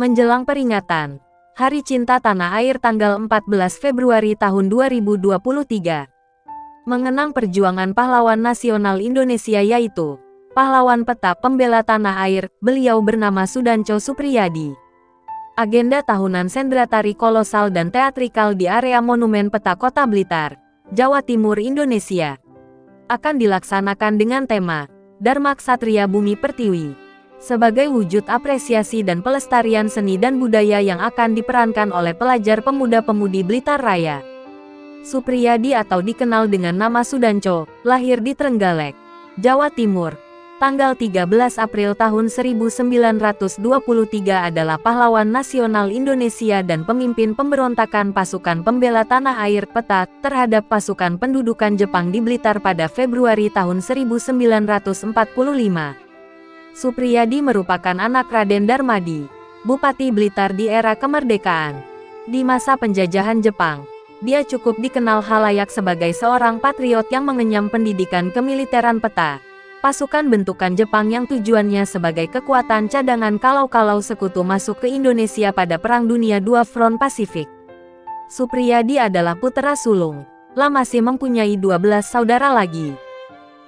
Menjelang peringatan Hari Cinta Tanah Air tanggal 14 Februari tahun 2023. Mengenang perjuangan pahlawan nasional Indonesia yaitu pahlawan peta pembela tanah air, beliau bernama Sudancho Supriyadi. Agenda tahunan sendra tari kolosal dan teatrikal di area Monumen Peta Kota Blitar, Jawa Timur, Indonesia akan dilaksanakan dengan tema Dharma Ksatria Bumi Pertiwi, sebagai wujud apresiasi dan pelestarian seni dan budaya yang akan diperankan oleh pelajar pemuda-pemudi Blitar Raya. Supriyadi atau dikenal dengan nama Sudancho, lahir di Trenggalek, Jawa Timur, tanggal 13 April tahun 1923 adalah pahlawan nasional Indonesia dan pemimpin pemberontakan pasukan pembela tanah air PETA terhadap pasukan pendudukan Jepang di Blitar pada Februari tahun 1945. Supriyadi merupakan anak Raden Darmadi, Bupati Blitar di era kemerdekaan. Di masa penjajahan Jepang, dia cukup dikenal halayak sebagai seorang patriot yang mengenyam pendidikan kemiliteran PETA, pasukan bentukan Jepang yang tujuannya sebagai kekuatan cadangan kalau sekutu masuk ke Indonesia pada Perang Dunia II Front Pasifik. Supriyadi adalah putra sulung. Masih mempunyai 12 saudara lagi.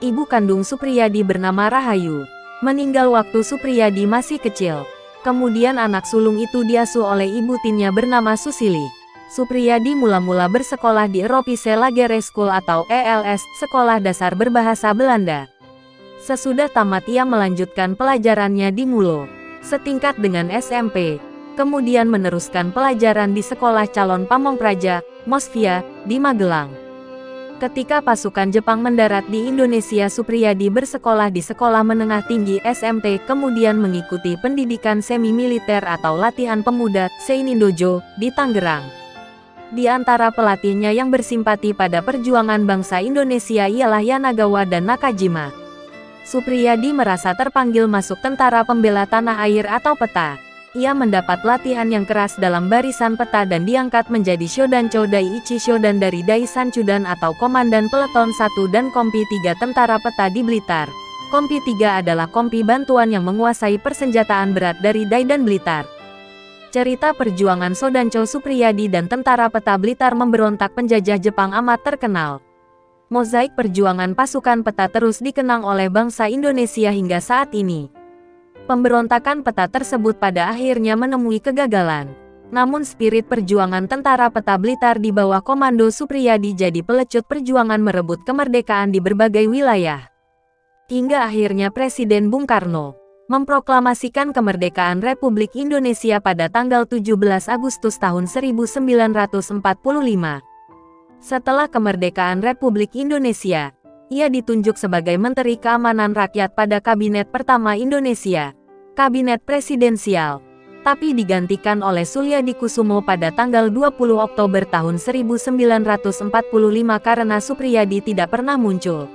Ibu kandung Supriyadi bernama Rahayu, meninggal waktu Supriyadi masih kecil. Kemudian anak sulung itu diasuh oleh ibu tirinya bernama Susili. Supriyadi mula-mula bersekolah di Europese Lagere School atau ELS, Sekolah Dasar Berbahasa Belanda. Sesudah tamat ia melanjutkan pelajarannya di Mulo, setingkat dengan SMP, kemudian meneruskan pelajaran di Sekolah Calon Pamongpraja, Mosvia, di Magelang. Ketika pasukan Jepang mendarat di Indonesia, Supriyadi bersekolah di Sekolah Menengah Tinggi SMT, kemudian mengikuti pendidikan semi-militer atau latihan pemuda, Seinindojo, di Tangerang. Di antara pelatihnya yang bersimpati pada perjuangan bangsa Indonesia ialah Yanagawa dan Nakajima. Supriyadi merasa terpanggil masuk Tentara Pembela Tanah Air atau PETA. Ia mendapat latihan yang keras dalam barisan PETA dan diangkat menjadi Shodancho Daiichi Shodan dari Daisanchudan atau Komandan Peleton 1 dan Kompi 3 Tentara PETA di Blitar. Kompi 3 adalah kompi bantuan yang menguasai persenjataan berat dari Dai dan Blitar. Cerita perjuangan Sudancho Supriyadi dan Tentara PETA Blitar memberontak penjajah Jepang amat terkenal. Mozaik perjuangan pasukan PETA terus dikenang oleh bangsa Indonesia hingga saat ini. Pemberontakan PETA tersebut pada akhirnya menemui kegagalan. Namun spirit perjuangan tentara PETA Blitar di bawah komando Supriyadi jadi pelecut perjuangan merebut kemerdekaan di berbagai wilayah. Hingga akhirnya Presiden Bung Karno memproklamasikan kemerdekaan Republik Indonesia pada tanggal 17 Agustus tahun 1945. Setelah kemerdekaan Republik Indonesia, ia ditunjuk sebagai Menteri Keamanan Rakyat pada Kabinet Pertama Indonesia, Kabinet Presidensial, tapi digantikan oleh Sulyadi Kusumo pada tanggal 20 Oktober tahun 1945 karena Supriyadi tidak pernah muncul.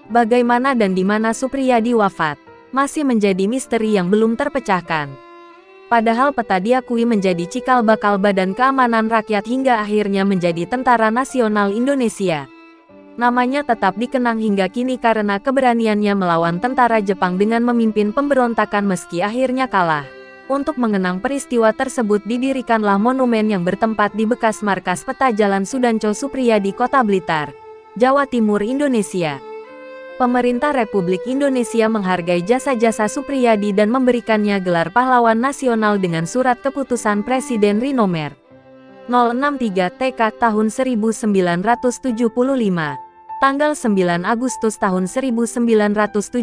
Bagaimana dan di mana Supriyadi wafat masih menjadi misteri yang belum terpecahkan. Padahal PETA diakui menjadi cikal bakal Badan Keamanan Rakyat hingga akhirnya menjadi Tentara Nasional Indonesia. Namanya tetap dikenang hingga kini karena keberaniannya melawan tentara Jepang dengan memimpin pemberontakan meski akhirnya kalah. Untuk mengenang peristiwa tersebut didirikanlah monumen yang bertempat di bekas markas PETA Jalan Sudancho Supriyadi Kota Blitar, Jawa Timur, Indonesia. Pemerintah Republik Indonesia menghargai jasa-jasa Supriyadi dan memberikannya gelar pahlawan nasional dengan surat keputusan Presiden Rinomer 063 TK tahun 1975, tanggal 9 Agustus tahun 1975,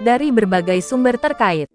dari berbagai sumber terkait.